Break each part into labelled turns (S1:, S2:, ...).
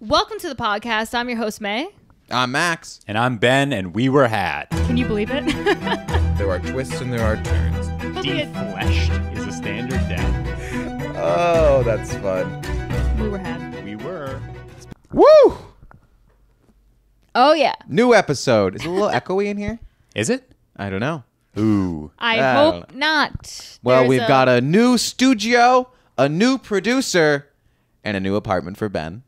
S1: Welcome to the podcast. I'm your host, Mae.
S2: I'm Max.
S3: And I'm Ben, and we were had.
S1: Can you believe it?
S2: There are twists and there are turns.
S3: Defleshed is a standard death.
S2: Oh, that's fun.
S1: We were had.
S3: We were.
S2: Woo!
S1: Oh, yeah.
S2: New episode. Is it a little echoey in here?
S3: Is it?
S2: I don't know.
S3: Ooh.
S1: I
S2: I
S1: hope
S2: don't
S1: not.
S2: Well, we've got a new studio, a new producer, and a new apartment for Ben.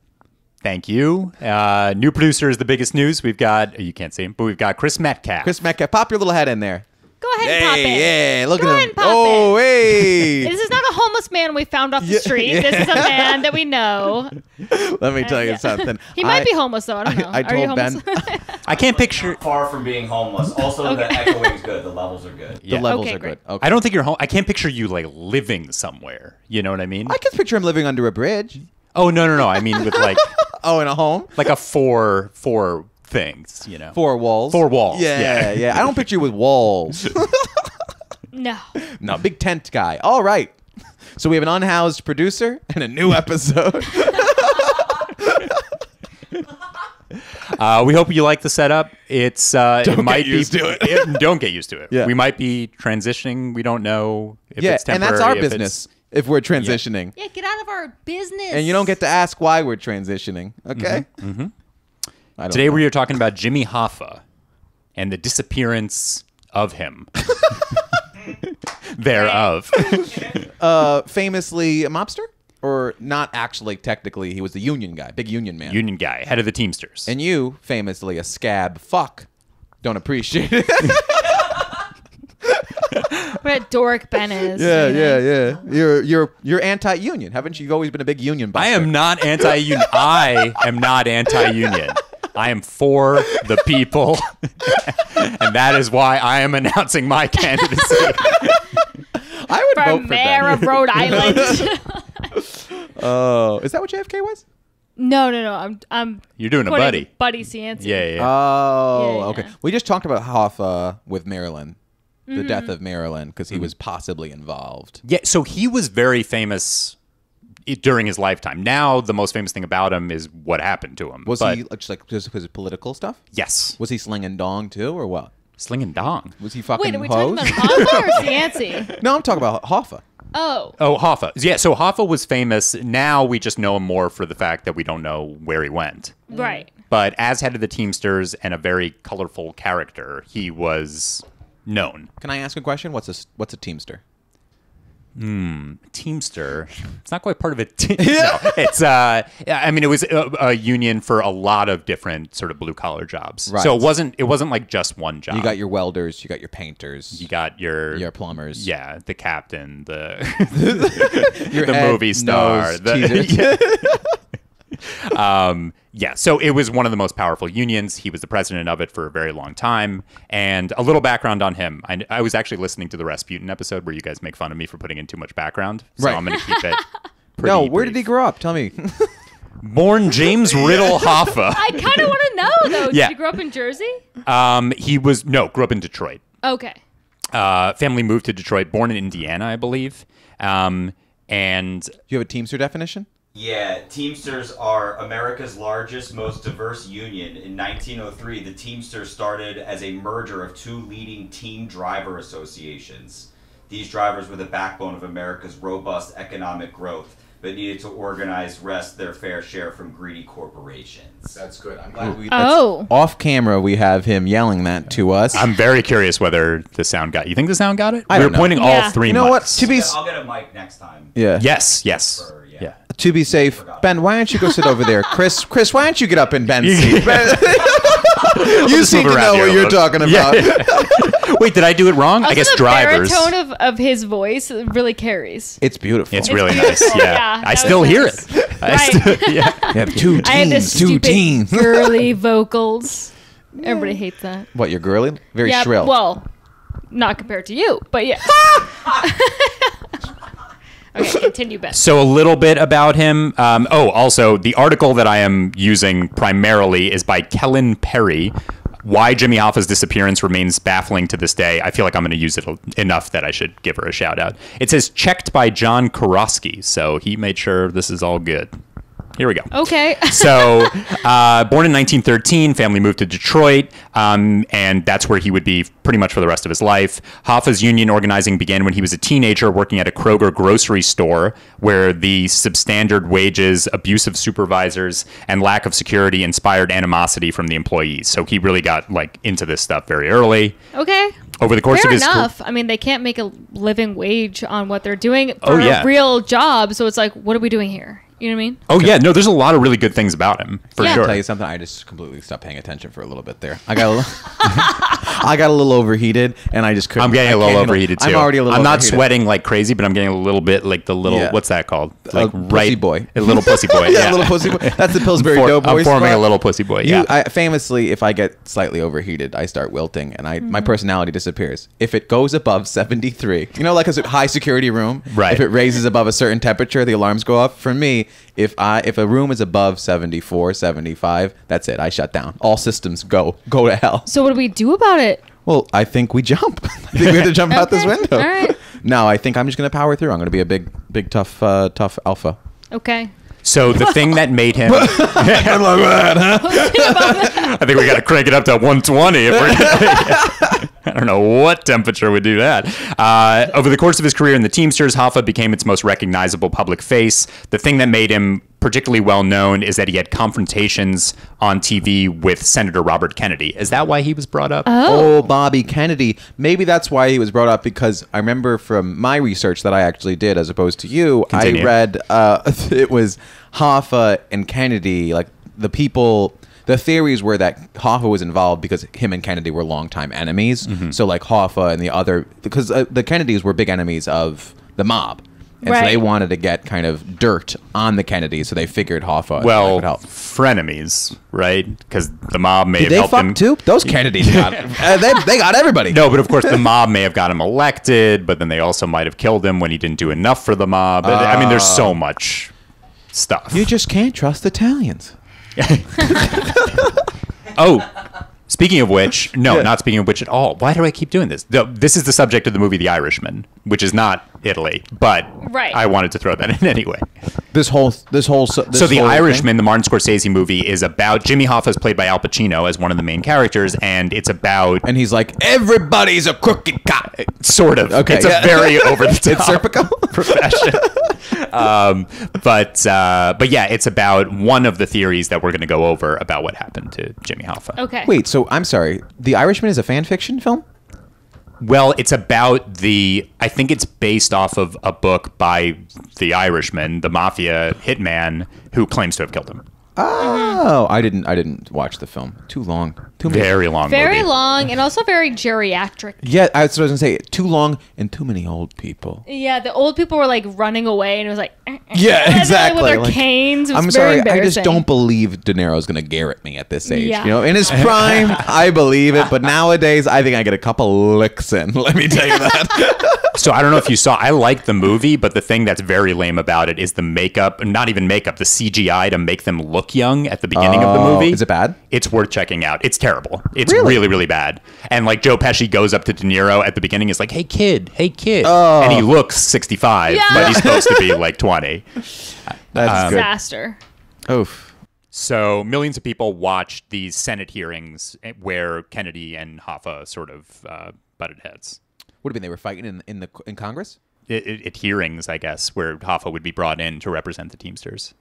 S3: Thank you. New producer is the biggest news. We've got, you can't see him, but we've got Chris Metcalf.
S2: Chris Metcalf, pop your little head in there.
S1: Go ahead and pop it.
S2: Yeah, look
S1: Go
S2: at
S1: ahead
S2: him.
S1: and pop
S2: Oh,
S1: it.
S2: hey.
S1: This is not a homeless man we found off the street.
S2: yeah.
S1: This is a man that we know.
S2: Let me tell you
S1: Yeah.
S2: something.
S1: He might be homeless, though. I don't know.
S2: I
S1: Are you
S2: told
S1: homeless?
S2: Ben.
S3: I can't picture.
S4: Far from being homeless. Also, the echoing's good. The levels are good.
S2: The
S3: Yeah.
S2: levels
S1: Okay,
S2: are
S1: great.
S2: good. Okay.
S3: I don't think you're home. I can't picture you like living somewhere. You know what I mean?
S2: I can picture him living under a bridge.
S3: Oh, no. I mean with like
S2: Oh, in a home?
S3: like a four things, you know.
S2: Four walls.
S3: Four walls.
S2: Yeah. I don't picture you with walls.
S1: No.
S2: No, big tent guy. All right. So we have an unhoused producer and a new episode.
S3: We hope you like the setup. It's it might
S2: get used
S3: be
S2: to it.
S3: don't get used to it.
S2: Yeah.
S3: We might be transitioning. We don't know if
S2: Yeah,
S3: it's
S2: and
S3: temporary.
S2: that's our
S3: if it's-
S2: business if we're transitioning.
S1: Yeah, get out of our business.
S2: And you don't get to ask why we're transitioning, okay? I don't
S3: Today
S2: know.
S3: we are talking about Jimmy Hoffa and the disappearance of him. Thereof.
S2: Famously a mobster? Or not actually, technically, he was the union guy, big union man.
S3: Union guy, head of the Teamsters.
S2: And you, famously a scab fuck, don't appreciate it.
S1: What a dork Ben is.
S2: yeah. You're anti-union. Haven't you always been a big union buster?
S3: I am not anti-union. I am not anti-union. I am for the people. And that is why I am announcing my candidacy.
S2: I would
S1: For
S2: vote for
S1: mayor
S2: Ben.
S1: of Rhode Island.
S2: Oh, is that what JFK was?
S1: No. I'm
S3: You're doing a
S1: putting
S3: buddy.
S1: Buddy Cianci.
S3: Yeah.
S2: Oh,
S1: Yeah.
S2: okay. We just talked about Hoffa with Marilyn, the death of Marilyn, because he was possibly involved.
S3: Yeah, so he was very famous during his lifetime. Now, the most famous thing about him is what happened to him.
S2: Was
S3: But
S2: he just because of political stuff?
S3: Yes.
S2: Was he slinging dong too, or what?
S3: Slinging dong.
S2: Was he fucking
S1: Wait, are we
S2: hoes?
S1: talking about Hoffa or Cianci?
S2: No, I'm talking about Hoffa.
S1: Oh.
S3: Oh, Hoffa. Yeah, so Hoffa was famous. Now we just know him more for the fact that we don't know where he went.
S1: Right.
S3: But as head of the Teamsters and a very colorful character, he was known.
S2: Can I ask a question? What's a Teamster?
S3: Teamster. It's not quite part of it. No, it's. I mean, it was a union for a lot of different sort of blue collar jobs.
S2: Right.
S3: So it wasn't like just one job.
S2: You got your welders, you got your painters,
S3: You got your
S2: plumbers.
S3: Yeah, the captain, the
S2: your
S3: the
S2: head,
S3: movie star.
S2: nose,
S3: The-
S2: teethers.
S3: Yeah, so it was one of the most powerful unions. He was the president of it for a very long time. And a little background on him. I was actually listening to the Rasputin episode where you guys make fun of me for putting in too much background. So
S2: Right.
S3: I'm going to keep it pretty
S2: No, where did he
S3: brief.
S2: grow up? Tell me.
S3: Born James Riddle Hoffa.
S1: I kind of want to know, though.
S3: Yeah.
S1: Did you grow up in Jersey?
S3: Grew up in Detroit.
S1: Okay.
S3: Family moved to Detroit, born in Indiana, I believe. And
S2: Do you have a Teamster definition?
S4: Yeah, Teamsters are America's largest, most diverse union. In 1903, the Teamsters started as a merger of two leading team driver associations. These drivers were the backbone of America's robust economic growth, but needed to organize wrest their fair share from greedy corporations.
S2: That's good. I'm glad we.
S1: Oh.
S2: Off camera, we have him yelling that to us.
S3: I'm very curious whether the sound got. You think the sound got it?
S2: I
S3: We
S2: don't
S3: were
S2: know.
S3: pointing
S1: Yeah.
S3: all three.
S2: You know what?
S3: mics.
S2: To be
S4: I'll get a mic next time.
S2: yeah.
S3: Yes.
S4: For-
S3: Yeah.
S2: To be safe, Ben, why don't you go sit over there? Chris, why don't you get up in Ben's seat? You
S3: just
S2: seem
S3: move
S2: to
S3: around
S2: know
S3: here
S2: what
S3: a
S2: you're
S3: little.
S2: talking about.
S3: Wait, did I do it wrong? I
S1: Also,
S3: guess
S1: the
S3: drivers.
S1: baritone of his voice really carries.
S2: It's beautiful.
S3: It's really
S1: beautiful.
S3: nice. Yeah,
S1: Yeah,
S3: I
S1: that
S3: still
S1: was
S3: hear
S1: nice.
S3: it.
S1: Right.
S3: Yeah.
S2: You have two
S1: I have this
S2: teams. Two
S1: stupid
S2: teams.
S1: girly vocals. Everybody hates that.
S2: What, you're girly? Very
S1: Yeah,
S2: shrill.
S1: well, not compared to you, but yeah. Okay, continue, Ben.
S3: So a little bit about him. Also, the article that I am using primarily is by Kellen Perry. Why Jimmy Hoffa's disappearance remains baffling to this day. I feel like I'm going to use it enough that I should give her a shout out. It says checked by John Kurosky, so he made sure this is all good. Here we go.
S1: Okay.
S3: So, born in 1913, family moved to Detroit, and that's where he would be pretty much for the rest of his life. Hoffa's union organizing began when he was a teenager working at a Kroger grocery store, where the substandard wages, abusive supervisors, and lack of security inspired animosity from the employees. So he really got like into this stuff very early.
S1: Okay.
S3: Over the course
S1: Fair
S3: of his
S1: enough. I mean, they can't make a living wage on what they're doing for
S3: Oh, yeah.
S1: a real job. So it's like, what are we doing here? You know what I mean?
S3: Oh yeah, no, there's a lot of really good things about him for
S1: Yeah.
S3: sure.
S2: I'll tell you something. I just completely stopped paying attention for a little bit there. I got a little, I got a little overheated, and I just couldn't.
S3: I'm getting
S2: I
S3: a little
S2: can't handle-
S3: overheated too.
S2: I'm already a little.
S3: I'm not
S2: overheated.
S3: sweating like crazy, but I'm getting a little bit like the little.
S2: Yeah.
S3: What's that called? Like
S2: pussy boy.
S3: A little pussy boy.
S2: Yeah, little pussy boy. That's the Pillsbury Doughboy.
S3: I'm forming
S2: spot.
S3: a little pussy boy.
S2: You,
S3: Yeah.
S2: famously, if I get slightly overheated, I start wilting, and my personality disappears. If it goes above 73, you know, like a high security room,
S3: Right.
S2: If it raises above a certain temperature, the alarms go off. For me, if a room is above 74, 75, that's it. I shut down. All systems go to hell.
S1: So what do we do about it?
S2: Well, I think we jump. I think we have to jump out this
S1: Okay.
S2: window.
S1: All right.
S2: No, I think I'm just gonna power through. I'm gonna be a big, tough alpha.
S1: Okay.
S3: So the thing that made him. I think we got to crank it up to 120 if we're gonna, I don't know what temperature would do that. Over the course of his career in the Teamsters, Hoffa became its most recognizable public face. The thing that made him particularly well known is that he had confrontations on TV with Senator Robert Kennedy. Is that why he was brought up?
S2: Oh, Bobby Kennedy. Maybe that's why he was brought up, because I remember from my research that I actually did, as opposed to you,
S3: Continue.
S2: I read it was Hoffa and Kennedy, like the people. The theories were that Hoffa was involved because him and Kennedy were longtime enemies. So like Hoffa and the other, because the Kennedys were big enemies of the mob. And so
S1: Right.
S2: they wanted to get kind of dirt on the Kennedys, so they figured Hoffa
S3: Well,
S2: would help.
S3: frenemies, right? Because the mob may
S2: Did
S3: have
S2: they
S3: helped
S2: fuck
S3: him.
S2: too? Those Kennedys got they got everybody.
S3: No, but of course the mob may have got him elected, but then they also might have killed him when he didn't do enough for the mob. I mean, there's so much stuff.
S2: You just can't trust Italians.
S3: Oh, speaking of which, no, not speaking of which at all. Why do I keep doing this? This is the subject of the movie The Irishman, which is not Italy, but
S1: Right.
S3: I wanted to throw that in anyway.
S2: This whole
S3: So The
S2: whole
S3: Irishman, the Martin Scorsese movie, is about Jimmy Hoffa is played by Al Pacino as one of the main characters, and it's about
S2: and he's like, everybody's a crooked cop.
S3: sort of.
S2: Okay,
S3: It's
S2: yeah.
S3: a very over the top
S2: It's Serpico?
S3: profession. But yeah, it's about one of the theories that we're going to go over about what happened to Jimmy Hoffa.
S1: Okay.
S2: Wait, so I'm sorry. The Irishman is a fan fiction film?
S3: Well, it's about I think it's based off of a book by the Irishman, the Mafia hitman, who claims to have killed him.
S2: Oh, I didn't watch the film. Too long. Too many.
S3: Very long
S1: Very
S3: movie.
S1: long and also very geriatric.
S2: Yeah, that's what I was gonna say. Too long and too many old people.
S1: Yeah, the old people were like running away, and it was like,
S2: Yeah, exactly.
S1: with their
S2: Like,
S1: canes. It was
S2: I'm
S1: very
S2: sorry, I just
S1: embarrassing.
S2: don't believe De Niro's gonna garrot me at this age.
S1: Yeah.
S2: You know, in his prime, I believe it, but nowadays, I think I get a couple licks in. Let me tell you that.
S3: So I don't know if you saw, I like the movie, but the thing that's very lame about it is the makeup, not even makeup, the CGI to make them look young at the beginning of the movie.
S2: Is it bad?
S3: It's worth checking out. It's terrible. It's
S2: Really?
S3: really, really bad. And like Joe Pesci goes up to De Niro at the beginning, is like, hey kid.
S2: Oh.
S3: And he looks 65,
S1: Yeah.
S3: but he's supposed to be like 20.
S2: That's good.
S1: Disaster.
S2: Oof.
S3: So millions of people watched these Senate hearings where Kennedy and Hoffa sort of butted heads.
S2: What do you mean they were fighting in Congress?
S3: At hearings, I guess, where Hoffa would be brought in to represent the Teamsters.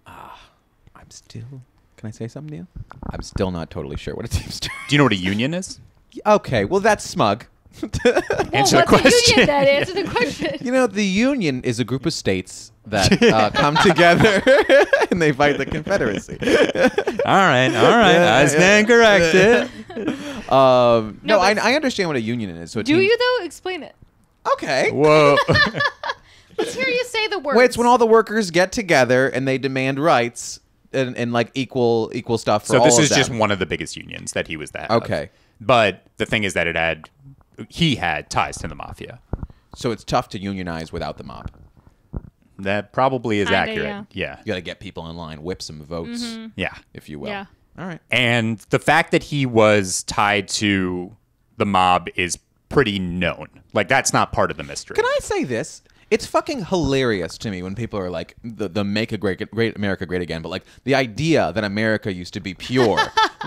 S2: I'm still. Can I say something to you? I'm still not totally sure what a Teamster.
S3: Do you know what a union is?
S2: Okay, well that's smug.
S3: Answer the
S1: What's a
S3: question.
S1: union then? Answer the question.
S2: You know, the Union is a group of states that come together and they fight the Confederacy.
S3: All right.
S2: Yeah,
S3: I stand corrected.
S2: No,
S1: No, but-
S2: I understand what a union is. So a
S1: Do
S2: team-
S1: you though? Explain it.
S2: Okay.
S3: Whoa.
S1: Let's hear you say the words.
S2: Well, it's when all the workers get together and they demand rights and like equal stuff for
S3: So
S2: all
S3: this
S2: of
S3: is
S2: them.
S3: just one of the biggest unions that he was the head of.
S2: Okay.
S3: But the thing is that he had ties to the Mafia.
S2: So it's tough to unionize without the mob.
S3: That probably is
S1: Kinda,
S3: accurate. Yeah.
S2: You got to get people in line, whip some votes,
S3: Yeah.
S2: if you will.
S1: Yeah.
S2: All right.
S3: And the fact that he was tied to the mob is pretty known. Like, that's not part of the mystery.
S2: Can I say this? It's fucking hilarious to me when people are like, the make a great America great again, but like the idea that America used to be pure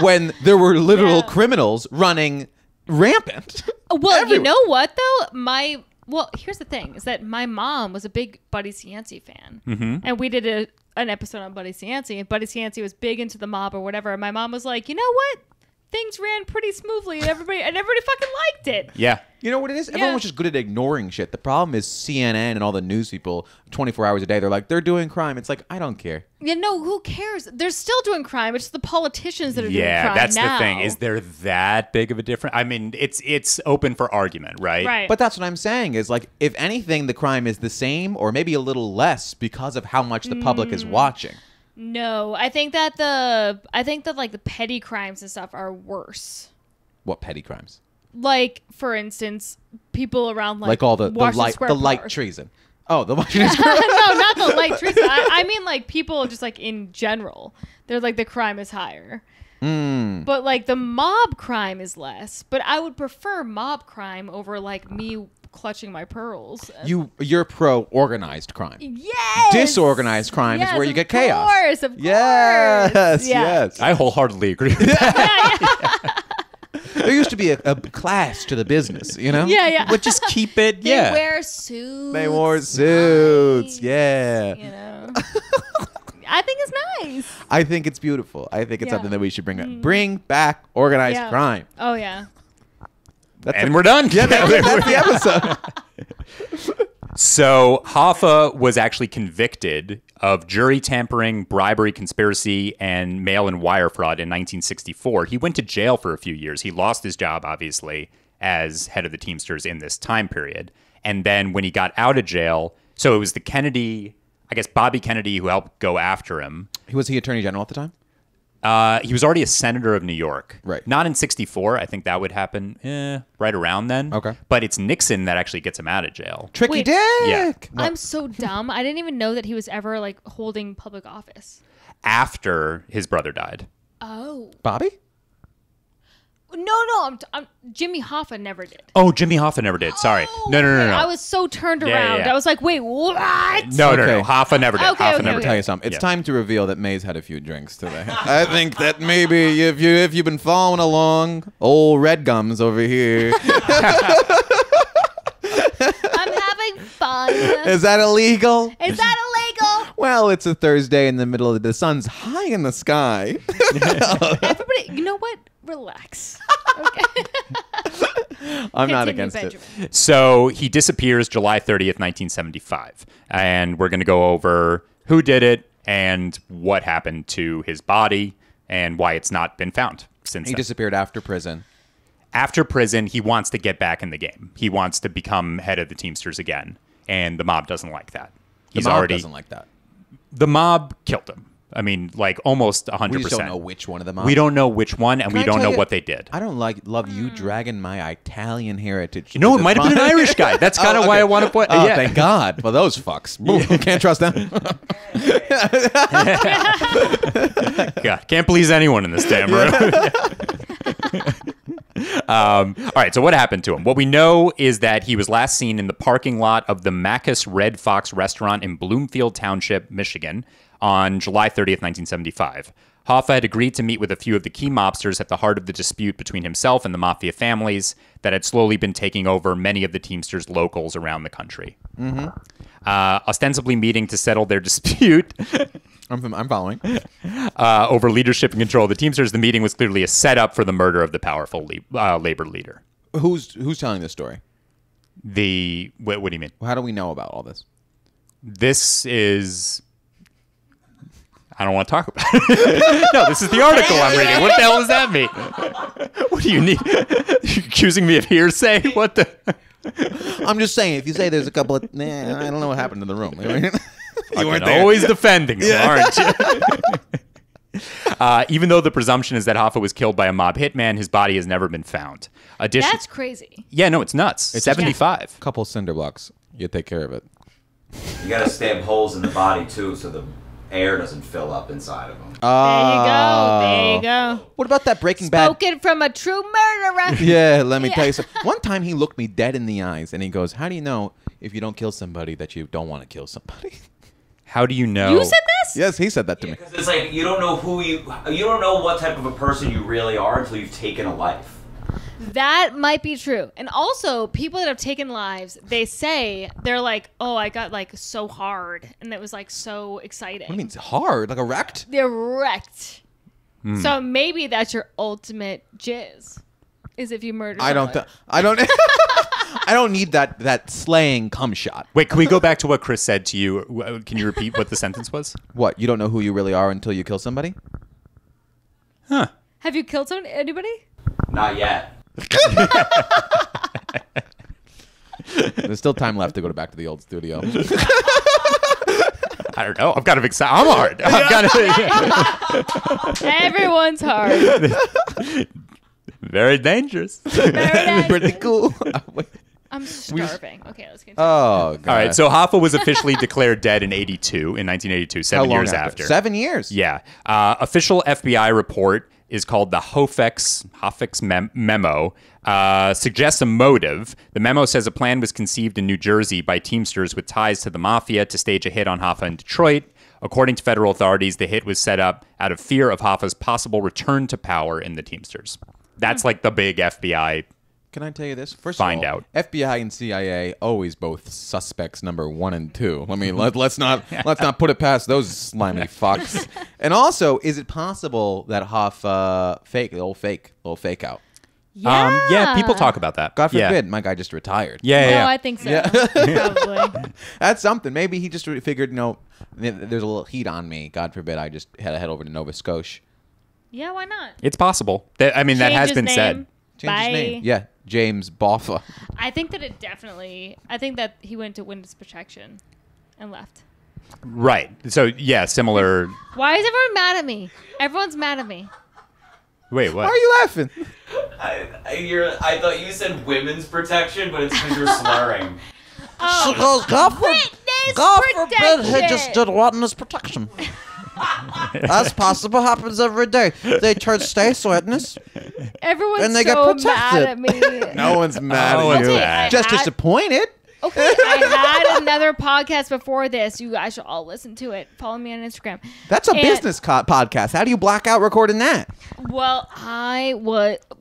S2: when there were literal criminals running rampant.
S1: Well,
S2: everywhere.
S1: you know what though? Well, here's the thing: is that my mom was a big Buddy Cianci fan, and we did an episode on Buddy Cianci, and Buddy Cianci was big into the mob or whatever. And my mom was like, you know what? Things ran pretty smoothly, and everybody fucking liked it.
S3: Yeah.
S2: You know what it is? Everyone was just good at ignoring shit. The problem is CNN and all the news people, 24 hours a day, they're like, they're doing crime. It's like, I don't care.
S1: Yeah, no, who cares? They're still doing crime. It's the politicians that are doing crime
S3: Yeah, that's
S1: now.
S3: the thing. Is there that big of a difference? I mean, it's open for argument, right?
S1: Right.
S2: But that's what I'm saying is like, if anything, the crime is the same or maybe a little less because of how much the public is watching.
S1: No, I think that like the petty crimes and stuff are worse.
S2: What petty crimes?
S1: Like, for instance, people around like
S2: all the
S1: Washington Square
S2: light
S1: Park.
S2: treason. Oh, the Washington Square.
S1: No, not the light treason. I mean like people just like in general. They're like the crime is higher. But like the mob crime is less. But I would prefer mob crime over like me clutching my pearls.
S2: You're pro organized crime.
S1: Yes.
S2: Disorganized crime is where you get chaos.
S1: Of course.
S2: Yes.
S3: I wholeheartedly agree with that.
S2: There used to be a class to the business, you know?
S1: Yeah.
S3: But just keep it,
S1: They wear suits.
S2: They wore suits.
S1: Nice,
S2: Yeah.
S1: You know. I think it's nice.
S2: I think it's beautiful. I think it's
S1: Yeah.
S2: something that we should bring back. Bring back organized crime.
S1: Oh yeah.
S3: And we're done.
S2: Yeah, that's the episode.
S3: So Hoffa was actually convicted of jury tampering, bribery, conspiracy, and mail-in wire fraud in 1964. He went to jail for a few years. He lost his job, obviously, as head of the Teamsters in this time period. And then when he got out of jail, so it was the Kennedy, I guess Bobby Kennedy, who helped go after him.
S2: Was he Attorney General at the time?
S3: He was already a senator of New York.
S2: Right.
S3: Not in 64. I think that would happen right around then.
S2: Okay.
S3: But it's Nixon that actually gets him out of jail.
S2: Tricky
S1: Wait.
S2: Dick.
S3: Yeah.
S1: I'm so dumb. I didn't even know that he was ever like holding public office.
S3: After his brother died.
S1: Oh.
S2: Bobby?
S1: No. I'm Jimmy Hoffa never did.
S3: Oh, Jimmy Hoffa never did. Sorry. No.
S1: I was so turned around.
S3: yeah.
S1: I was like, wait, what?
S3: No.
S2: Okay.
S3: Hoffa never did.
S1: Okay,
S3: Hoffa
S1: okay,
S3: never
S1: okay.
S2: Tell
S3: did.
S2: you something. It's
S3: Yeah.
S2: time to reveal that Mae's had a few drinks today. I think that maybe if you've been following along, old Red Gums over here.
S1: I'm having fun.
S2: Is that illegal?
S1: Is that illegal?
S2: Well, it's a Thursday in the middle of the sun's high in the sky.
S1: Everybody, you know what? Relax. Okay.
S2: I'm not
S1: Continue,
S2: against
S1: Benjamin.
S2: it.
S3: So he disappears July 30th, 1975. And we're going to go over who did it and what happened to his body and why it's not been found since
S2: He
S3: then.
S2: disappeared after prison.
S3: After prison, he wants to get back in the game. He wants to become head of the Teamsters again. And the mob doesn't like that.
S2: The mob doesn't like that.
S3: The mob killed him. I mean, like almost 100%.
S2: We just don't know which one of the mob.
S3: We don't know which one, and
S2: Can
S3: we
S2: I
S3: don't
S2: tell
S3: know
S2: you,
S3: what they did.
S2: I don't love you dragging my Italian heritage.
S3: You know, it
S2: to
S3: might have
S2: the
S3: been an
S2: front.
S3: Irish guy. That's kind of why I want to put.
S2: Oh,
S3: yeah.
S2: thank God. Well, those fucks. Can't trust them.
S3: God, can't please anyone in this damn room. All right, so what happened to him? What we know is that he was last seen in the parking lot of the Macus Red Fox restaurant in Bloomfield Township, Michigan, on July 30th, 1975. Hoffa had agreed to meet with a few of the key mobsters at the heart of the dispute between himself and the Mafia families that had slowly been taking over many of the Teamsters locals around the country. Ostensibly meeting to settle their dispute
S2: I'm following.
S3: over leadership and control of the Teamsters, the meeting was clearly a setup for the murder of the powerful labor leader.
S2: Who's telling this story?
S3: What do you mean?
S2: How do we know about all this?
S3: This is... I don't want to talk about it. No, this is the article I'm reading. What the hell does that mean? What do you need? You're accusing me of hearsay? What the...
S2: I'm just saying, if you say there's a couple of... I don't know what happened in the room. You weren't there.
S3: Always defending him, aren't you? Even though the presumption is that Hoffa was killed by a mob hitman, his body has never been found.
S1: That's crazy.
S3: Yeah, no, it's nuts. It's 75.
S2: Couple cinder blocks. You take care of it.
S4: You gotta stab holes in the body too, so the air doesn't fill up inside of them.
S1: There you go.
S2: What about that Breaking Bad?
S1: Spoken from a true murderer.
S2: Yeah, let me tell you something. One time he looked me dead in the eyes and he goes, "How do you know if you don't kill somebody that you don't want to kill somebody?"
S3: How do you know?
S1: You said this?
S2: Yes, he said that to me.
S4: Because it's like you don't know you don't know what type of a person you really are until you've taken a life.
S1: That might be true. And also, people that have taken lives, they say, they're like, oh, I got like so hard. And it was like so exciting.
S2: What do you mean it's hard? Like erect?
S1: They're wrecked. So maybe that's your ultimate jizz, is if you murder someone.
S2: I don't need that slaying cum shot.
S3: Wait, can we go back to what Chris said to you? Can you repeat what the sentence was?
S2: What? You don't know who you really are until you kill somebody?
S3: Huh.
S1: Have you killed anybody?
S4: Not yet.
S2: There's still time left to go back to the old studio.
S3: I don't know. I'm kind of excited. I'm hard.
S1: Everyone's hard.
S3: Very dangerous.
S2: Pretty cool.
S1: I'm starving. Okay, let's continue.
S2: Oh, God.
S3: All right. So Hoffa was officially declared dead in 1982, 7 years after.
S2: 7 years?
S3: Yeah. Official FBI report is called the Hoffa's memo. Suggests a motive. The memo says a plan was conceived in New Jersey by Teamsters with ties to the Mafia to stage a hit on Hoffa in Detroit. According to federal authorities, the hit was set up out of fear of Hoffa's possible return to power in the Teamsters. That's like the big FBI.
S2: Can I tell you this? First
S3: Find
S2: of all,
S3: out.
S2: FBI and CIA always both suspects number 1 and 2. I mean, let's not put it past those slimy fucks. And also, is it possible that Hoffa little fake out?
S1: Yeah.
S3: People talk about that.
S2: God
S3: Yeah.
S2: forbid, my guy just retired.
S3: Yeah.
S1: I think so. Probably.
S2: That's something. Maybe he just figured, there's a little heat on me. God forbid, I just had to head over to Nova Scotia.
S1: Yeah, why not?
S3: It's possible. That has been said.
S2: Change his name. Yeah, James Boffa.
S1: I think that he went to witness protection and left.
S3: Right. So, yeah, similar.
S1: Why is everyone mad at me? Everyone's mad at me.
S3: Wait, what?
S2: Why are you laughing?
S4: I thought you said women's protection, but it's because you're slurring.
S1: Witness protection.
S2: he just did witness protection. That's possible. Happens every day. They turn state's witness.
S1: Everyone's
S2: And they
S1: so
S2: get
S1: mad
S2: protected.
S1: at me.
S2: No one's mad
S3: Oh,
S2: at you.
S1: okay,
S2: Just disappointed.
S1: Okay, I had another podcast before this. You guys should all listen to it. Follow me on Instagram.
S2: That's a business podcast. How do you black out recording that?
S1: Well,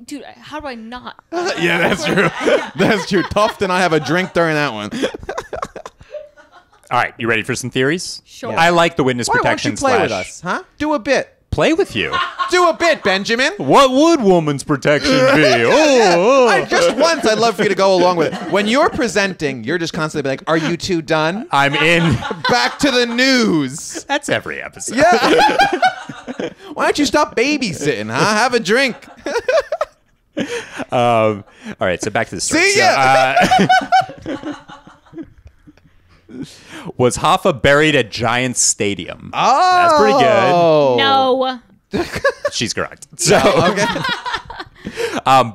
S1: dude, how do I not?
S2: Yeah, that's true. That's true. Tough, and I have a drink during that one.
S3: All right, you ready for some theories?
S1: Sure.
S3: I like the witness
S2: Why don't
S3: protection
S2: you play with us, huh? Do a bit.
S3: Play with you.
S2: Do a bit, Benjamin.
S3: What would woman's protection be?
S2: Just once, I'd love for you to go along with it. When you're presenting, you're just constantly like, "Are you two done?"
S3: I'm in.
S2: Back to the news.
S3: That's every episode.
S2: Yeah. Why don't you stop babysitting, huh? Have a drink.
S3: All right, so back to the story.
S2: See ya.
S3: Was Hoffa buried at Giants Stadium?
S2: Oh,
S3: That's pretty good.
S1: No.
S3: She's correct. So,
S2: Okay.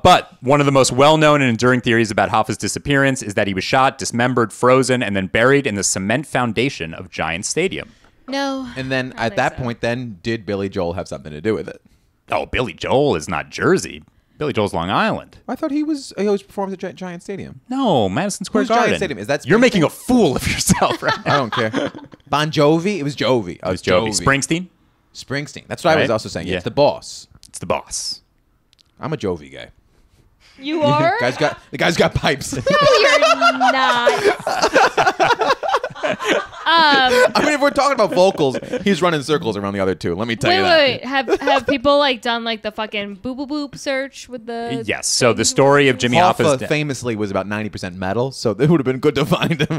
S3: but one of the most well-known and enduring theories about Hoffa's disappearance is that he was shot, dismembered, frozen, and then buried in the cement foundation of Giants Stadium.
S1: No.
S2: And then at that point, then did Billy Joel have something to do with it?
S3: Oh, Billy Joel is not Jersey. Billy Joel's Long Island.
S2: I thought he always performed at Giant Stadium.
S3: No, Madison Square
S2: Who's
S3: Garden.
S2: Giant Stadium? Is that
S3: You're
S2: Springsteen?
S3: making a fool of yourself right now.
S2: I don't care. Bon Jovi? It was Jovi.
S3: It was Jovi. Springsteen?
S2: Springsteen. That's what I was
S3: Right?
S2: also saying.
S3: Yeah.
S2: It's the boss.
S3: It's the boss.
S2: I'm a Jovi guy.
S1: You are?
S2: The guy's got pipes.
S1: No, you're not.
S2: I mean, if we're talking about vocals, he's running circles around the other two. Let me tell you that.
S1: Wait. Have people like done like the fucking boop boop boop search with the?
S3: Yes. So the story of Jimmy Hoffa's
S2: Hoffa famously was about 90% metal, so it would have been good to find him.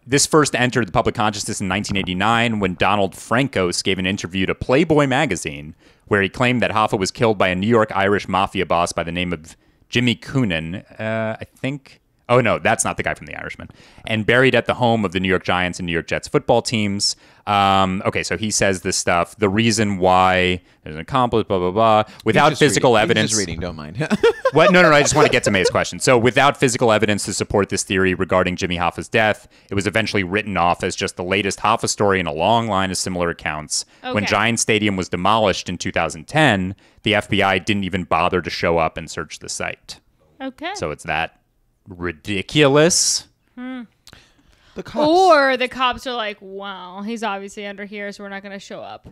S3: This first entered the public consciousness in 1989 when Donald Frankos gave an interview to Playboy magazine where he claimed that Hoffa was killed by a New York Irish mafia boss by the name of Jimmy Coonan. I think Oh, no, that's not the guy from The Irishman. And buried at the home of the New York Giants and New York Jets football teams. Okay, so he says this stuff. The reason why there's an accomplice, blah, blah, blah. Without physical evidence.
S2: He's just reading, don't mind.
S3: What? No, I just want to get to Mae's question. So without physical evidence to support this theory regarding Jimmy Hoffa's death, it was eventually written off as just the latest Hoffa story in a long line of similar accounts.
S1: Okay.
S3: When Giant Stadium was demolished in 2010, the FBI didn't even bother to show up and search the site.
S1: Okay.
S3: So it's that ridiculous.
S2: The cops.
S1: Or the cops are like, well, he's obviously under here, so we're not going to show up.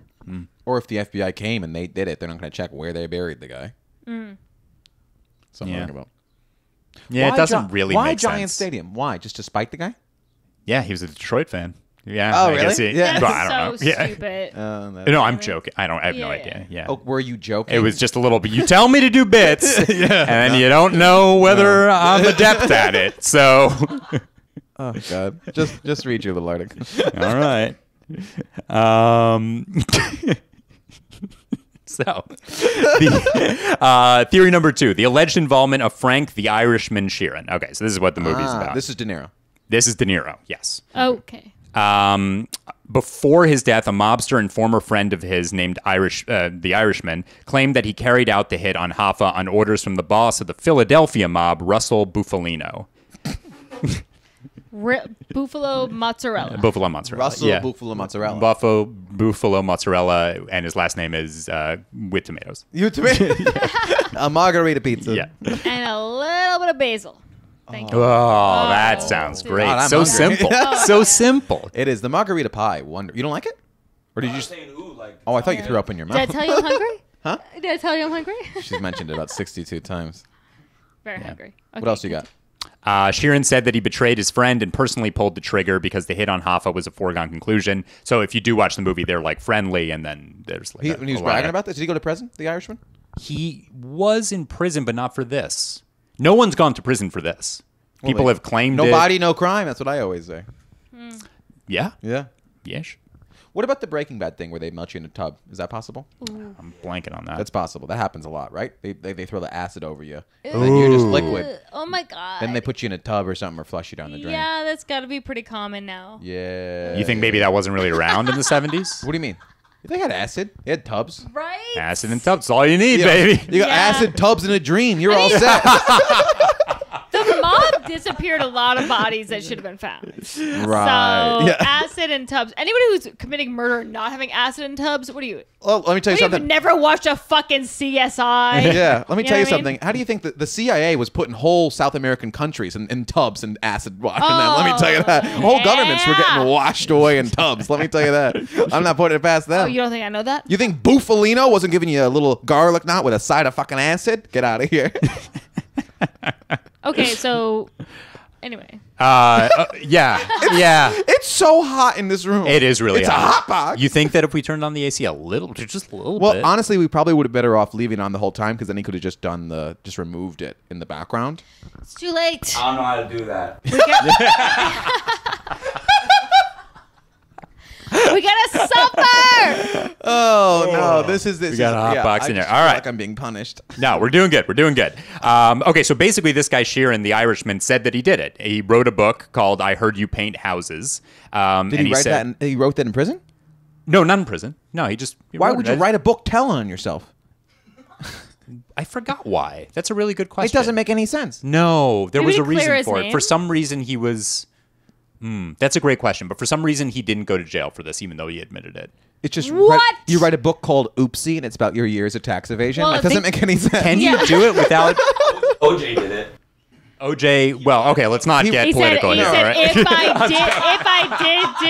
S2: Or if the FBI came and they did it, they're not going to check where they buried the guy. Something
S3: Yeah.
S2: about.
S3: Yeah, it doesn't really
S2: why
S3: make
S2: Giant
S3: sense.
S2: Stadium? Why? Just to spite the guy?
S3: Yeah, he was a Detroit fan. Yeah.
S2: Oh,
S3: I guess
S2: really?
S3: he,
S2: Yeah.
S3: well, I don't
S1: so
S3: know. Yeah.
S1: stupid.
S3: No, I'm joking. I have no
S1: Yeah.
S3: idea. Yeah.
S2: Oh, were you joking?
S3: It was just a little bit. You tell me to do bits, and you don't know whether I'm adept at it. So,
S2: Oh God! Just read your little article.
S3: all right. So, theory number 2: the alleged involvement of Frank the Irishman Sheeran. Okay, so this is what the movie's about.
S2: This is De Niro.
S3: This is De Niro. Yes.
S1: Okay.
S3: Before his death, a mobster and former friend of his named the Irishman claimed that he carried out the hit on Hoffa on orders from the boss of the Philadelphia mob, Russell Bufalino.
S1: Buffalo mozzarella.
S3: Buffalo mozzarella.
S2: Russell
S3: yeah.
S2: Buffalo mozzarella.
S3: Buffalo mozzarella, and his last name is with tomatoes.
S2: You to me? A margarita pizza.
S3: Yeah.
S1: And a little bit of basil. Thank you.
S3: Oh, that sounds great.
S2: God, I'm
S3: So
S2: hungry.
S3: simple. So simple.
S2: It is the margarita pie. Wonder you don't like it, or did you? Just... Oh, I thought you threw up in your
S1: Did I
S2: mouth.
S1: tell you I'm hungry?
S2: Huh?
S1: Did I tell you I'm hungry?
S2: She's mentioned it about 62 times.
S1: Very hungry.
S2: What
S1: Okay,
S2: else you got?
S3: Sheeran said that he betrayed his friend and personally pulled the trigger because the hit on Hoffa was a foregone conclusion. So if you do watch the movie, they're like friendly, and then there's like
S2: When he was bragging about this, did he go to prison? The Irishman?
S3: He was in prison, but not for this. No one's gone to prison for this. People have claimed
S2: no
S3: it.
S2: body, no crime. That's what I always say.
S3: Yeah.
S2: Yeah.
S3: Yes.
S2: What about the Breaking Bad thing where they melt you in a tub? Is that possible?
S3: I'm blanking on that.
S2: That's possible. That happens a lot, right? They throw the acid over you, and then you're just liquid.
S1: Oh my god.
S2: Then they put you in a tub or something, or flush you down the drain.
S1: Yeah, that's got to be pretty common now.
S2: Yeah.
S3: You think maybe that wasn't really around in the 70s?
S2: What do you mean? They had acid. They had tubs.
S1: Right?
S3: Acid and tubs, all you need,
S2: Yeah.
S3: baby.
S2: You got
S1: Yeah.
S2: acid, tubs, and a dream. You're all set.
S1: The mob disappeared a lot of bodies that should have been found.
S2: Right.
S1: So
S2: Yeah.
S1: acid and tubs. Anybody who's committing murder and not having acid and tubs, what are you?
S2: Well, let me tell you
S1: You've
S2: something.
S1: never watched a fucking CSI.
S2: Yeah, let me
S1: You
S2: tell
S1: know
S2: you
S1: what I mean?
S2: something. How do you think that the CIA was putting whole South American countries in tubs and acid wash in them? Let me tell you that. Whole governments were getting
S1: yeah.
S2: washed away in tubs. Let me tell you that. I'm not putting it past them.
S1: Oh, you don't think I know that?
S2: You think Bufalino wasn't giving you a little garlic knot with a side of fucking acid? Get out of here.
S1: Okay, so anyway.
S3: Yeah.
S2: It's so hot in this room.
S3: It is really
S2: It's
S3: hot.
S2: a hot box.
S3: You think that if we turned on the AC a little, just a little
S2: Well,
S3: bit.
S2: honestly, we probably would have better off leaving it on the whole time because then he could have just just removed it in the background.
S1: It's too late.
S4: I don't know how to do that.
S1: We gotta suffer.
S2: Oh no, this is
S3: got a hot box
S2: I
S3: in there.
S2: just
S3: All
S2: feel
S3: right.
S2: like I'm being punished.
S3: No, we're doing good. We're doing good. Okay, so basically, this guy Sheeran, the Irishman, said that he did it. He wrote a book called "I Heard You Paint Houses."
S2: Did
S3: and
S2: he write
S3: said,
S2: that? He wrote that in prison?
S3: No, not in prison. No, he
S2: Why
S3: wrote
S2: would
S3: it.
S2: you write a book telling on yourself?
S3: I forgot why. That's a really good question.
S2: It doesn't make any sense.
S3: No, there
S1: Maybe
S3: was
S1: to
S3: a
S1: clear
S3: reason
S1: his
S3: for it.
S1: name?
S3: For some reason, he was. That's a great question, but for some reason, he didn't go to jail for this, even though he admitted it.
S2: It's just
S1: What?
S2: you write a book called Oopsie, and it's about your years of tax evasion.
S1: Well,
S2: That doesn't
S1: they-
S2: make any sense.
S3: Can
S1: Yeah.
S3: you do it without
S4: OJ did it.
S3: OJ? Well, okay, let's not get
S1: He said,
S3: political
S1: he
S3: here, all
S1: said
S3: right?
S1: if I did do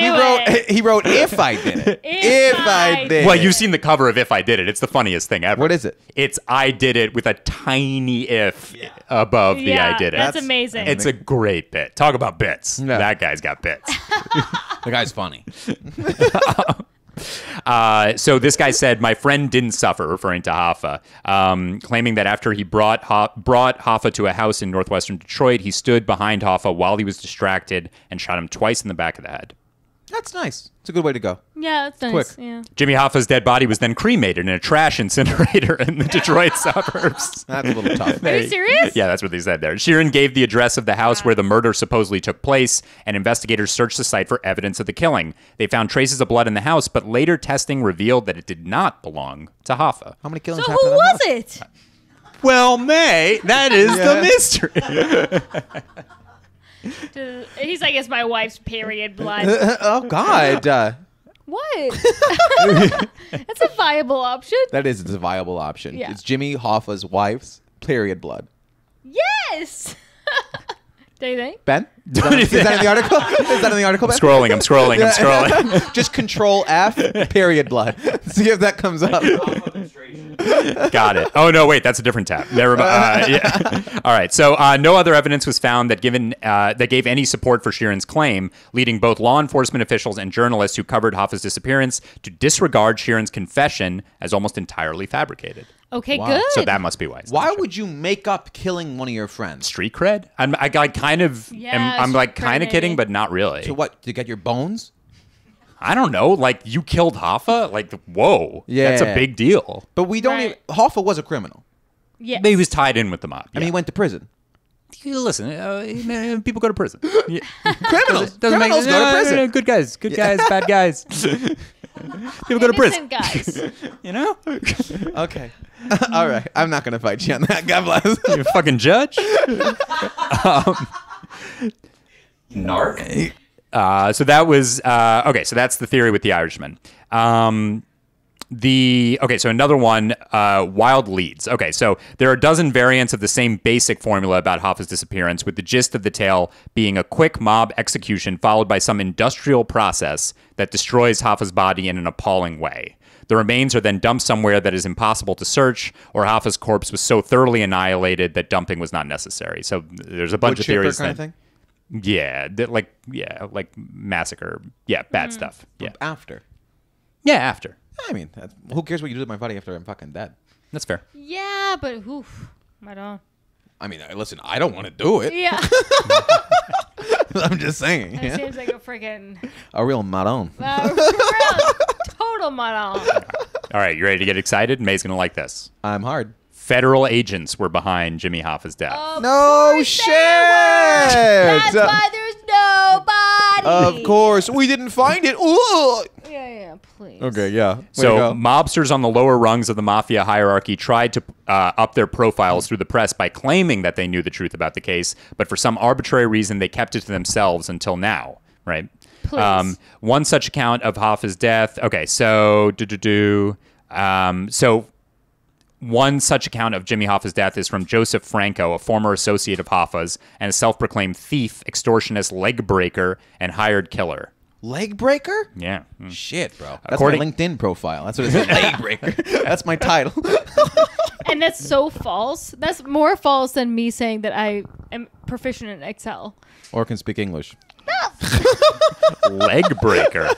S1: it.
S2: He wrote if I did it.
S1: If I
S2: did.
S3: Well,
S2: it.
S3: you've seen the cover of If I Did It. It's the funniest thing ever.
S2: What is it?
S3: It's I did it with a tiny if above the I did it.
S1: That's amazing.
S3: It's a great bit. Talk about bits.
S2: Yeah.
S3: That guy's got bits.
S2: The guy's funny.
S3: So this guy said, my friend didn't suffer, referring to Hoffa, claiming that after he brought Hoffa to a house in northwestern Detroit, he stood behind Hoffa while he was distracted and shot him twice in the back of the head.
S2: That's nice. It's a good way to go.
S1: Yeah, that's nice.
S2: Quick.
S1: Yeah.
S3: Jimmy Hoffa's dead body was then cremated in a trash incinerator in the Detroit suburbs.
S2: That's a little tough.
S1: Are you serious?
S3: Yeah, that's what they said there. Sheeran gave the address of the house where the murder supposedly took place, and investigators searched the site for evidence of the killing. They found traces of blood in the house, but later testing revealed that it did not belong to Hoffa.
S2: How many killings
S1: So
S2: happened
S1: who
S2: in that
S1: was
S2: house?
S1: it?
S3: Well, May, that is the mystery.
S1: He's like, it's my wife's period blood.
S2: Oh, God.
S1: What? That's a viable option.
S2: That is a viable option.
S1: Yeah.
S2: It's Jimmy Hoffa's wife's period blood.
S1: Yes. Do you think?
S2: Ben? Is that in the article? Is that in the article, Ben?
S3: I'm scrolling.
S2: Just control F, period blood. See if that comes up.
S3: Got it. Oh, no, wait, that's a different tab. Never mind. Yeah. All right. So no other evidence was found that gave any support for Sheeran's claim, leading both law enforcement officials and journalists who covered Hoffa's disappearance to disregard Sheeran's confession as almost entirely fabricated.
S1: Okay,
S2: Wow.
S1: good.
S3: So that must be why.
S2: Why would you make up killing one of your friends?
S3: Street cred? I'm kind of
S1: street
S3: kidding,
S1: cred.
S3: but not really.
S2: To what? To get your bones?
S3: I don't know. Like, you killed Hoffa? Like, whoa.
S2: Yeah.
S3: That's a big deal.
S2: But we don't
S1: Right.
S2: even... Hoffa was a criminal.
S1: Yes.
S3: Maybe he was tied in with the mob.
S2: I mean, he went to prison.
S3: Listen, people go to prison. Yeah.
S2: Criminals. Criminals go to prison.
S3: Good guys, bad guys. People go to prison.
S1: Innocent guys.
S3: You know?
S2: Okay. All right. I'm not going to fight you on that. God bless.
S3: You're a fucking judge.
S4: Narc.
S3: So that was okay. So that's the theory with the Irishman. So another one, wild leads. Okay, so there are a dozen variants of the same basic formula about Hoffa's disappearance, with the gist of the tale being a quick mob execution followed by some industrial process that destroys Hoffa's body in an appalling way. The remains are then dumped somewhere that is impossible to search, or Hoffa's corpse was so thoroughly annihilated that dumping was not necessary. So there's a bunch of theories
S2: kind of thing?
S3: Yeah, like massacre. Yeah, bad stuff. Yeah,
S2: After.
S3: yeah, after.
S2: I mean, who cares what you do to my body after I'm fucking dead?
S3: That's fair.
S1: Yeah, but oof, I don't.
S2: I mean, listen, I don't want to do it.
S1: Yeah.
S2: I'm just saying.
S1: That
S2: Yeah?
S1: seems like a freaking
S2: A real maron.
S1: total moron.
S3: All right, you ready to get excited? May's gonna like this.
S2: I'm hard.
S3: Federal agents were behind Jimmy Hoffa's death.
S1: Of
S2: No
S1: course
S2: shit!
S1: there was. That's why there's nobody.
S2: Of course. We didn't find it. Ooh.
S1: Yeah, please.
S2: Okay, yeah. Way to
S3: So
S2: go.
S3: mobsters on the lower rungs of the mafia hierarchy tried to up their profiles through the press by claiming that they knew the truth about the case, but for some arbitrary reason, they kept it to themselves until now, right?
S1: Please.
S3: One such account of Hoffa's death. Okay, so one such account of Jimmy Hoffa's death is from Joseph Franco, a former associate of Hoffa's and a self-proclaimed thief, extortionist, leg breaker, and hired killer.
S2: Leg breaker?
S3: Yeah.
S2: Shit, bro. That's
S3: According-
S2: my LinkedIn profile. That's what it says. Leg breaker. That's my title.
S1: And that's so false. That's more false than me saying that I am proficient in Excel.
S2: Or can speak English.
S3: Leg breaker.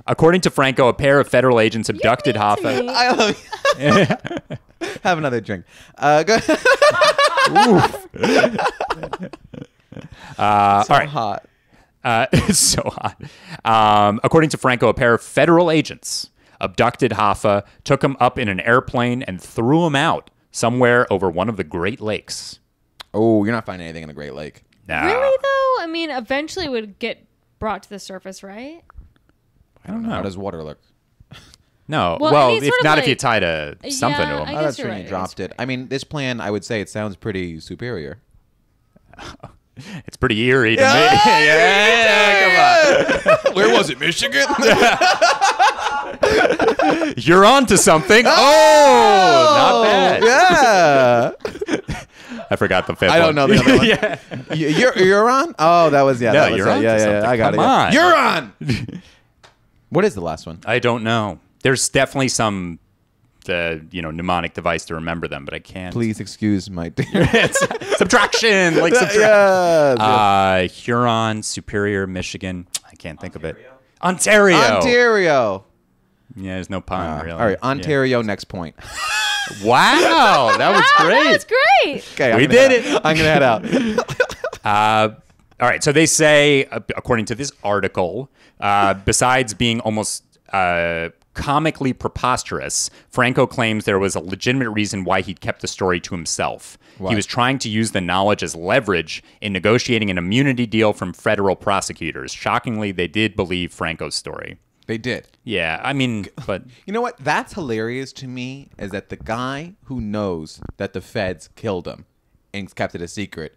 S3: According to Franco, a pair of federal agents abducted
S1: mean to
S3: Hoffa.
S1: me.
S2: I love you. Have another drink. Go
S3: All right.
S2: hot.
S3: It's so hot. According to Franco, a pair of federal agents abducted Hoffa, took him up in an airplane, and threw him out somewhere over one of the Great Lakes.
S2: Oh, you're not finding anything in the Great Lake.
S3: Nah.
S1: Really, though? I mean, eventually it would get brought to the surface, right?
S3: I don't know.
S2: How does water look?
S3: No.
S1: Well,
S3: Well,
S1: I mean,
S3: if
S1: sort of
S3: not, if
S1: like-
S3: you tied something
S1: Yeah,
S3: to
S1: I
S3: him.
S1: guess
S2: That's
S1: you're
S2: when
S1: right,
S2: you dropped it. I mean, this plan, I would say it sounds pretty superior.
S3: It's pretty eerie to me. Yeah, come on.
S2: Where was it, Michigan?
S3: You're on to something. Oh, not bad.
S2: Yeah.
S3: I forgot the fifth
S2: I don't know the other one.
S3: Yeah.
S2: You're on? Oh, that was, yeah.
S3: No,
S2: that was
S3: you're
S2: it.
S3: on to
S2: Yeah,
S3: something.
S2: I got
S3: Come
S2: it.
S3: on.
S2: You're on. What is the last one?
S3: I don't know. There's definitely some mnemonic device to remember them, but I can't.
S2: Please excuse my dear.
S3: Subtraction, like subtraction.
S2: Yes.
S3: Huron, Superior, Michigan. I can't think of it. Ontario.
S2: Ontario.
S3: Yeah, there's no pun, really.
S2: All right, Ontario, next point.
S3: Yeah. Wow, that was great.
S1: That's great.
S2: Okay,
S3: We
S2: I'm gonna
S3: did
S2: head out. I'm going to head out.
S3: All right. So they say, according to this article, besides being almost comically preposterous, Franco claims there was a legitimate reason why he'd kept the story to himself.
S2: Why?
S3: He was trying to use the knowledge as leverage in negotiating an immunity deal from federal prosecutors. Shockingly, they did believe Franco's story.
S2: They did.
S3: Yeah, I mean, but...
S2: You know what? That's hilarious to me, is that the guy who knows that the feds killed him and kept it a secret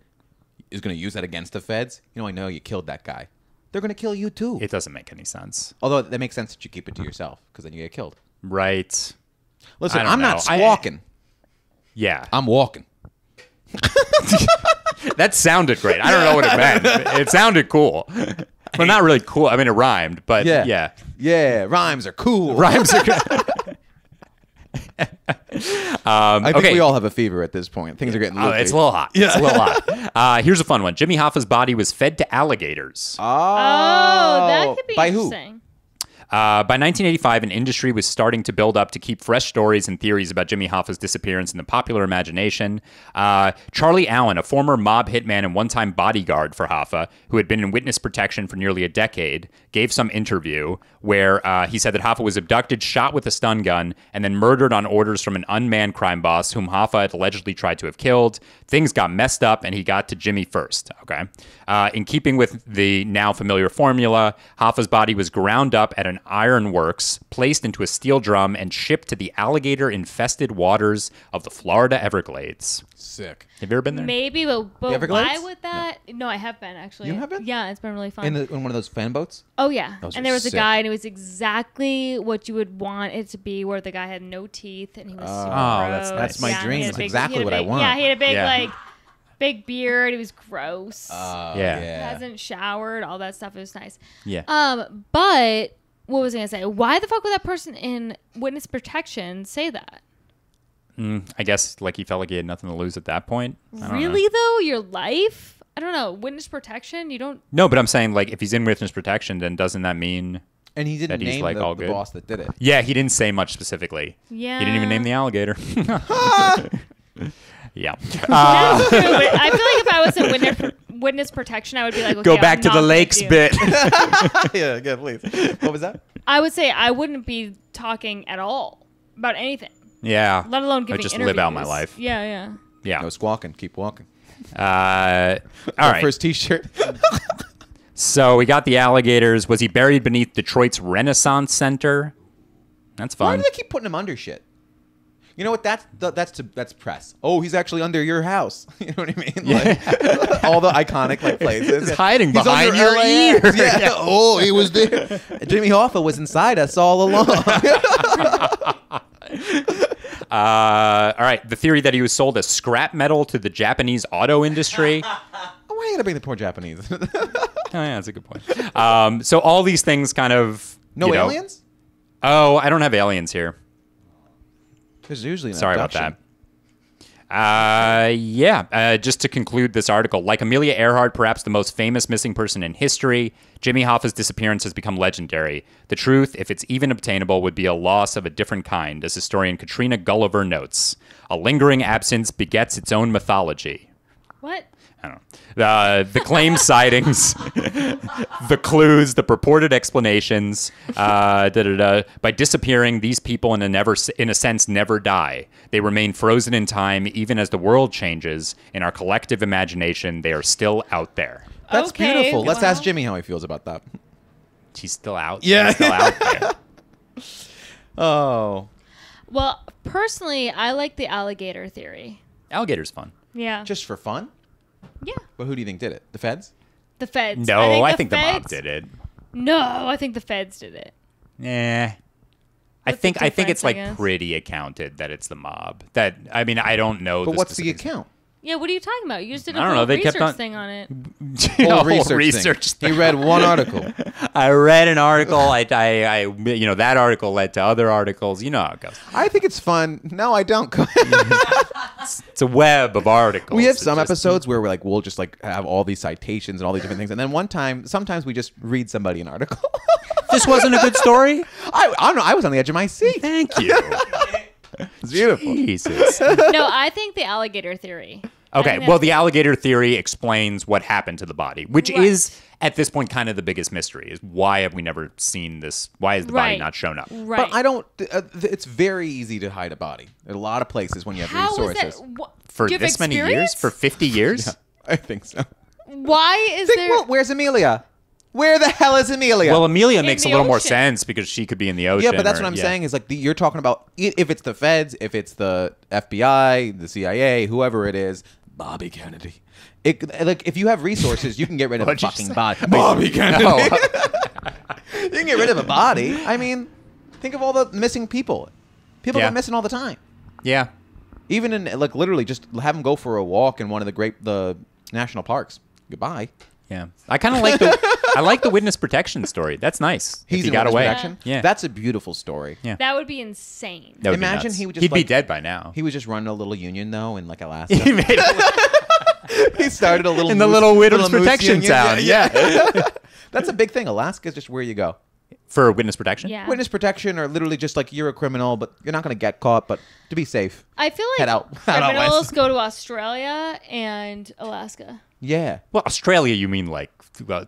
S2: is going to use that against the feds. You know, I know you killed that guy. They're going to kill you too.
S3: It doesn't make any sense.
S2: Although that makes sense that you keep it to yourself, because then you get killed.
S3: Right.
S2: Listen,
S3: I don't
S2: I'm not
S3: know.
S2: squawking.
S3: Yeah.
S2: I'm walking.
S3: That sounded great. I don't know what it meant. It sounded cool. Well, not really cool. I mean, it rhymed, but yeah.
S2: Yeah, rhymes are cool.
S3: Rhymes are good.
S2: I think we all have a fever at this point. Things are getting loopy.
S3: It's a little hot. Yeah. It's a little hot. Here's a fun one. Jimmy Hoffa's body was fed to alligators.
S1: Oh, that could be
S2: by
S1: interesting.
S3: By 1985, an industry was starting to build up to keep fresh stories and theories about Jimmy Hoffa's disappearance in the popular imagination. Charlie Allen, a former mob hitman and one-time bodyguard for Hoffa, who had been in witness protection for nearly a decade, gave some interview where he said that Hoffa was abducted, shot with a stun gun, and then murdered on orders from an unmanned crime boss whom Hoffa had allegedly tried to have killed. Things got messed up, and he got to Jimmy first. Okay, in keeping with the now familiar formula, Hoffa's body was ground up at an ironworks, placed into a steel drum, and shipped to the alligator-infested waters of the Florida Everglades.
S2: Sick.
S3: Have you ever been there?
S1: Maybe, but
S2: Everglades?
S1: why would that? No, I have been, actually.
S2: You have been?
S1: Yeah, it's been really fun.
S2: In one of those fan boats?
S1: Oh, yeah.
S2: Those
S1: And
S2: are
S1: there was a
S2: sick.
S1: guy, and it was exactly what you would want it to be, where the guy had no teeth, and he was super
S3: that's
S1: gross.
S3: nice.
S2: That's my
S1: Yeah,
S2: dream.
S1: he had a
S2: That's
S1: big-
S2: exactly
S1: he had a
S2: what I
S1: big-
S2: want.
S1: Yeah, he had a big,
S3: Yeah.
S1: big beard. He was gross.
S3: Yeah.
S1: Hasn't showered, all that stuff. It was nice.
S3: Yeah.
S1: But what was I going to say? Why the fuck would that person in witness protection say that?
S3: I guess like he felt like he had nothing to lose at that point. I don't know.
S1: Really, though? Your life? I don't know. Witness protection? You don't...
S3: No, but I'm saying like if he's in witness protection, then doesn't that mean...
S2: And he didn't
S3: That he's,
S2: name
S3: like, all
S2: the
S3: good.
S2: boss that did it.
S3: Yeah, he didn't say much specifically.
S1: Yeah.
S3: He didn't even name the alligator. Yeah.
S1: That's true, but I feel like if I was in witness protection, I would be like, okay,
S3: Go back
S1: I'm
S3: to
S1: not
S3: the
S1: gonna
S3: lakes
S1: do-
S3: bit.
S2: Yeah, please. What was that?
S1: I would say I wouldn't be talking at all about anything,
S3: Yeah.
S1: let alone
S3: I
S1: giving
S3: just
S1: interviews.
S3: live out my life.
S1: Yeah, yeah.
S3: Yeah.
S2: No squawking. Keep walking.
S3: All right.
S2: First T-shirt.
S3: So we got the alligators. Was he buried beneath Detroit's Renaissance Center? That's
S2: Why
S3: fun.
S2: do they keep putting him under shit? You know what? That's press. Oh, he's actually under your house. You know what I mean? Like, all the iconic like places.
S3: He's hiding
S2: He's
S3: behind
S2: under
S3: your
S2: LAX.
S3: ear.
S2: Yeah. Oh, he was there. Jimmy Hoffa was inside us all along.
S3: All right. The theory that he was sold as scrap metal to the Japanese auto industry.
S2: Why you gotta bring the poor Japanese?
S3: Oh, yeah, that's a good point. So all these things kind of...
S2: No
S3: you know-
S2: aliens?
S3: Oh, I don't have aliens here.
S2: There's usually an
S3: Sorry about
S2: abduction.
S3: that. Just to conclude this article, like Amelia Earhart, perhaps the most famous missing person in history, Jimmy Hoffa's disappearance has become legendary. The truth, if it's even obtainable, would be a loss of a different kind, as historian Katrina Gulliver notes. A lingering absence begets its own mythology.
S1: What?
S3: I don't know. The claimed sightings, the clues, the purported explanations. By disappearing, these people in a sense never die. They remain frozen in time, even as the world changes. In our collective imagination, they are still out there.
S2: That's
S1: Okay,
S2: beautiful. Let's
S1: well.
S2: ask Jimmy how he feels about that.
S3: She's still out.
S2: Yeah.
S3: She's still out there.
S2: Oh,
S1: Well, personally, I like the alligator theory.
S3: Alligator's fun.
S1: Yeah.
S2: just for fun?
S1: Yeah.
S2: But who do you think did it? The feds?
S1: The feds.
S3: No, I think the mob
S1: feds-
S3: did it.
S1: No, I think the feds did it.
S3: I
S1: What's
S3: think
S1: the
S3: it's
S1: difference, I
S3: like
S1: guess?
S3: pretty accounted that it's the mob. That I mean, I don't know.
S2: But what's the
S3: specifics.
S2: account?
S1: Yeah, what are you talking about? You just did a
S3: I don't
S1: whole
S3: know, they
S1: research
S3: kept on-
S1: thing on it.
S3: A
S2: Whole research thing. He read one article.
S3: I read an article. I you know, that article led to other articles. You know how it goes.
S2: I think it's fun. No, I don't.
S3: It's a web of articles.
S2: We have
S3: It's
S2: some
S3: just-
S2: episodes where we'll just like have all these citations and all these different things, and then sometimes we just read somebody an article.
S3: This wasn't a good story.
S2: I don't know. I was on the edge of my seat.
S3: Thank you.
S2: It's beautiful.
S3: Jesus.
S1: No, I think the alligator theory.
S3: Okay, well, the alligator theory explains what happened to the body, which is, at this point, kind of the biggest mystery, is why have we never seen this? Why has the body not shown up?
S1: Right.
S2: But I don't, it's very easy to hide a body in a lot of places when you have resources.
S1: Is that,
S3: For this many years? For 50 years?
S2: Yeah, I think so.
S1: Why is there...
S2: Well, where's Amelia? Where the hell is Amelia?
S3: Well, Amelia makes a little more sense because she could be in the ocean.
S2: Yeah, but that's what I'm saying is like you're talking about if it's the feds, if it's the FBI, the CIA, whoever it is, Bobby Kennedy. Like if you have resources, you can get rid of a fucking body. Bobby Kennedy. No. You can get rid of a body. I mean, think of all the missing people. People go missing all the time.
S3: Yeah.
S2: Even in like literally just have them go for a walk in one of the national parks. Goodbye.
S3: Yeah, I kind of like the witness protection story. That's nice.
S2: He
S3: got away.
S2: Yeah, that's a beautiful story.
S3: Yeah,
S1: that would be insane.
S3: Would
S2: Imagine he would just
S3: he'd be dead by now.
S2: He was just running a little union though in like Alaska.
S3: He
S2: started a little
S3: in the little witness protection town. Yeah.
S2: That's a big thing. Alaska is just where you go
S3: for witness protection.
S1: Yeah,
S2: witness protection, or literally just like you're a criminal, but you're not going to get caught. But to be safe,
S1: I feel like
S2: head out
S1: criminals go to Australia and Alaska.
S2: Yeah.
S3: Well, Australia, you mean like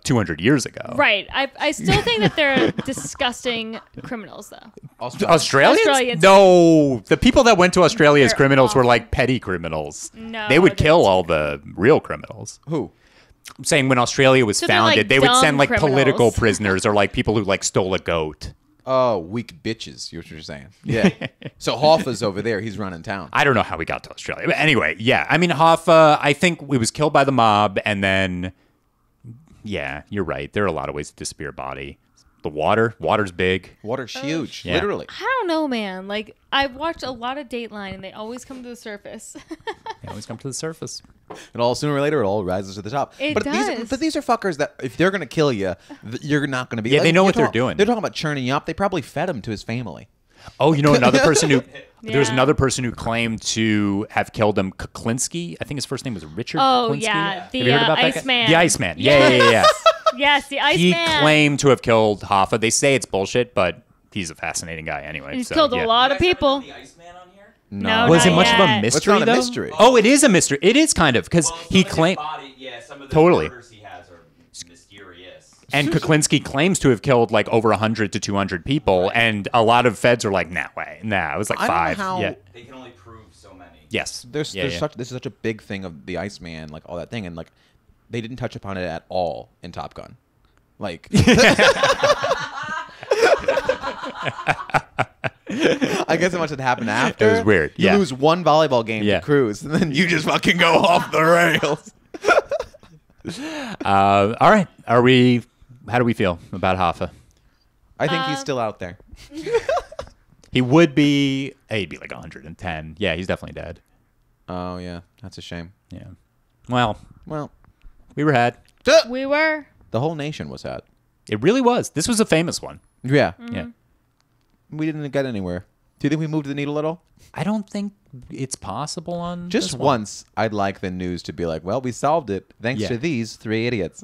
S3: 200 years ago.
S1: Right. I still think that they're disgusting criminals, though.
S3: Australians? No. The people that went to Australia as criminals were like petty criminals.
S1: No.
S3: They would kill all the real criminals.
S2: Who?
S3: I'm saying when Australia was founded,
S1: like
S3: they would send like
S1: criminals.
S3: political prisoners or like people who like stole a goat.
S2: Oh, weak bitches, you're what you're saying. Yeah. So Hoffa's over there. He's running town.
S3: I don't know how we got to Australia. But anyway, yeah. I mean, Hoffa, I think he was killed by the mob. And then, yeah, you're right. There are a lot of ways to disappear a body. The water's big.
S2: Water's huge,
S3: Yeah.
S2: literally.
S1: I don't know, man. Like, I've watched a lot of Dateline, and they always come to the surface.
S3: They always come to the surface.
S2: And all sooner or later, it all rises to the top.
S1: It
S2: but
S1: does.
S2: These are fuckers that if they're going to kill you, you're not going to be.
S3: Yeah,
S2: like,
S3: they know
S2: you're
S3: what they're
S2: talking-
S3: doing.
S2: They're talking about churning you up. They probably fed him to his family.
S3: Oh, you know another person who... There's
S1: Yeah.
S3: another person who claimed to have killed him, Kuklinski. I think his first name was Richard
S1: Oh,
S3: Kuklinski.
S1: yeah.
S3: Have
S1: The
S3: you heard about that guy?
S1: Iceman.
S3: The Iceman. Yeah.
S1: Yes, the Iceman.
S3: He claimed to have killed Hoffa. They say it's bullshit, but he's a fascinating guy anyway.
S1: And he's
S3: so,
S1: killed
S3: yeah.
S1: a lot of people.
S4: The Iceman on here?
S1: No,
S3: Was it
S1: not
S3: much of a
S1: yet.
S3: mystery,
S2: It's not a
S3: though?
S2: mystery.
S3: Oh, it is a mystery. It is kind of, because he claimed...
S4: Some of the
S3: Totally.
S4: murders he has are mysterious.
S3: And Kuklinski claims to have killed like over 100 to 200 people, and a lot of feds are like, nah, it was like
S2: I don't know
S3: 5.
S2: how-
S3: Yeah.
S4: They can only prove so many.
S3: Yes.
S2: This
S3: Yeah.
S2: is such a big thing of the Iceman, like all that thing, and like they didn't touch upon it at all in Top Gun. Like, I guess it must have happened after.
S3: It was weird.
S2: You
S3: Yeah.
S2: lose one volleyball game
S3: Yeah.
S2: to Cruz, and then you just fucking go off the rails.
S3: All right. How do we feel about Hoffa?
S2: I think he's still out there.
S3: He would be, he'd be like 110. Yeah, he's definitely dead.
S2: Oh yeah, that's a shame.
S3: Yeah. Well,
S2: Well,
S3: we were had.
S1: We were.
S2: the whole nation was had.
S3: It really was. This was a famous one.
S2: Yeah,
S3: Yeah.
S2: we didn't get anywhere. Do you think we moved the needle at all?
S3: I don't think it's possible on
S2: Just
S3: this one.
S2: once, I'd like the news to be like, well, we solved it thanks
S3: Yeah.
S2: to these 3 idiots.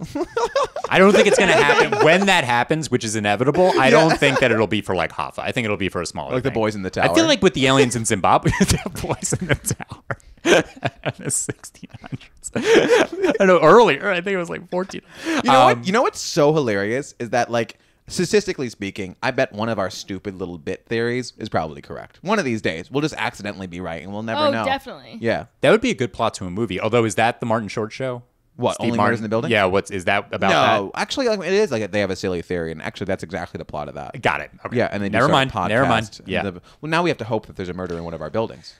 S3: I don't think it's going to happen. When that happens, which is inevitable, I don't think that it'll be for like Hoffa. I think it'll be for a smaller
S2: Like the
S3: thing.
S2: boys in the tower.
S3: I feel like with the aliens in Zimbabwe, the boys in the tower in the 1600s. I don't know, earlier. I think it was like 14.
S2: You know what? You know what's so hilarious is that, like, statistically speaking, I bet one of our stupid little bit theories is probably correct. One of these days, we'll just accidentally be right, and we'll never
S1: Oh,
S2: know.
S1: definitely.
S2: Yeah.
S3: That would be a good plot to a movie. Although, is that the Martin Short show?
S2: What?
S3: Steve
S2: Only
S3: Martin?
S2: Murders in the Building?
S3: Yeah. Is that about
S2: No, actually, like, it is like they have a silly theory, and actually, that's exactly the plot of that.
S3: that? Got it. Okay.
S2: Yeah, and then
S3: never mind. Never mind.
S2: podcast.
S3: Yeah.
S2: Well, now we have to hope that there's a murder in one of our buildings.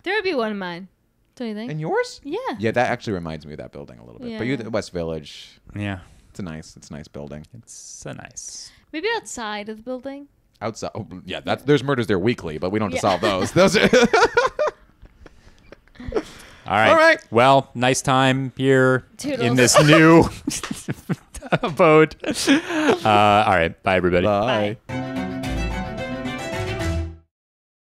S1: There would be one in mine. Don't you think?
S2: And yours?
S1: Yeah.
S2: Yeah, that actually reminds me of that building a little bit. But you're
S1: Yeah.
S2: the West Village.
S3: Yeah.
S2: It's a nice building.
S3: It's so nice.
S1: Maybe outside of the building.
S2: Outside, oh, yeah, there's murders there weekly, but we don't have to
S1: Yeah.
S2: solve those. Those are
S3: All right.
S2: All right.
S3: Well, nice time here
S1: Toodles.
S3: in this new abode. All right. Bye, everybody.
S2: Bye.
S1: Bye.